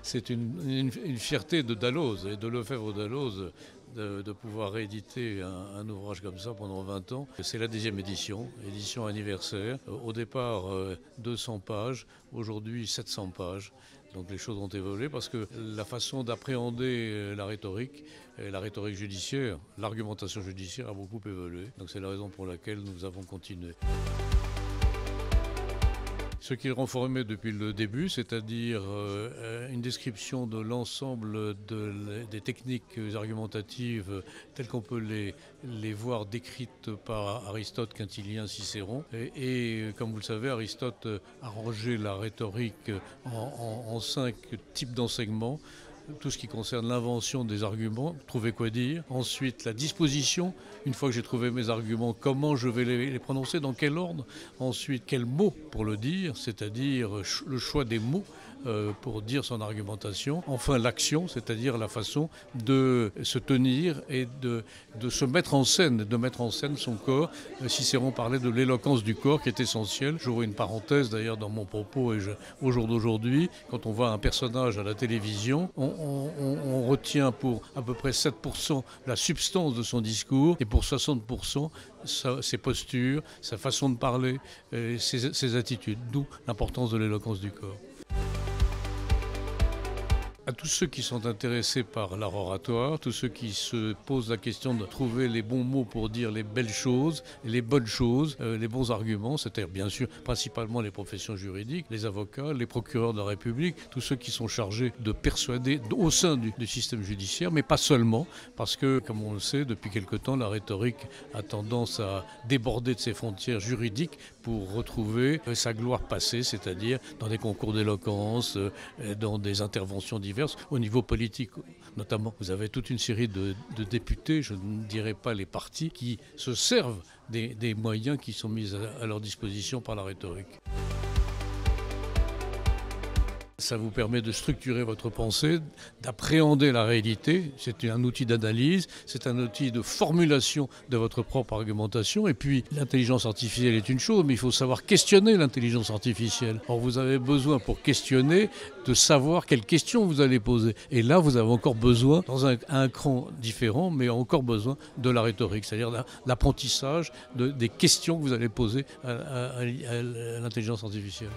C'est une fierté de Dalloz et de Lefebvre-Dalloz de pouvoir rééditer un ouvrage comme ça pendant 20 ans. C'est la 10e édition anniversaire. Au départ, 200 pages, aujourd'hui 700 pages. Donc les choses ont évolué parce que la façon d'appréhender la rhétorique judiciaire, l'argumentation judiciaire a beaucoup évolué. Donc c'est la raison pour laquelle nous avons continué. Ce qu'il renformait depuis le début, c'est-à-dire une description de l'ensemble des techniques argumentatives telles qu'on peut les voir décrites par Aristote, Quintilien, Cicéron. Et comme vous le savez, Aristote a rangé la rhétorique en 5 types d'enseignements. Tout ce qui concerne l'invention des arguments, trouver quoi dire. Ensuite, la disposition, une fois que j'ai trouvé mes arguments, comment je vais les prononcer, dans quel ordre. Ensuite, quels mots pour le dire, c'est-à-dire le choix des mots pour dire son argumentation. Enfin, l'action, c'est-à-dire la façon de se tenir et de se mettre en scène, de mettre en scène son corps. Cicéron parlait de l'éloquence du corps qui est essentielle. J'ouvre une parenthèse d'ailleurs dans mon propos au jour d'aujourd'hui. Quand on voit un personnage à la télévision, on retient pour à peu près 7% la substance de son discours et pour 60% ses postures, sa façon de parler, ses attitudes. D'où l'importance de l'éloquence du corps. À tous ceux qui sont intéressés par l'art oratoire, tous ceux qui se posent la question de trouver les bons mots pour dire les belles choses, les bonnes choses, les bons arguments, c'est-à-dire bien sûr principalement les professions juridiques, les avocats, les procureurs de la République, tous ceux qui sont chargés de persuader au sein du système judiciaire, mais pas seulement, parce que, comme on le sait, depuis quelque temps, la rhétorique a tendance à déborder de ses frontières juridiques pour retrouver sa gloire passée, c'est-à-dire dans des concours d'éloquence, dans des interventions diverses, au niveau politique notamment. Vous avez toute une série de députés, je ne dirais pas les partis, qui se servent des moyens qui sont mis à leur disposition par la rhétorique. Ça vous permet de structurer votre pensée, d'appréhender la réalité. C'est un outil d'analyse, c'est un outil de formulation de votre propre argumentation. Et puis, l'intelligence artificielle est une chose, mais il faut savoir questionner l'intelligence artificielle. Or, vous avez besoin, pour questionner, de savoir quelles questions vous allez poser. Et là, vous avez encore besoin, dans un cran différent, mais encore besoin de la rhétorique, c'est-à-dire l'apprentissage des questions que vous allez poser à l'intelligence artificielle.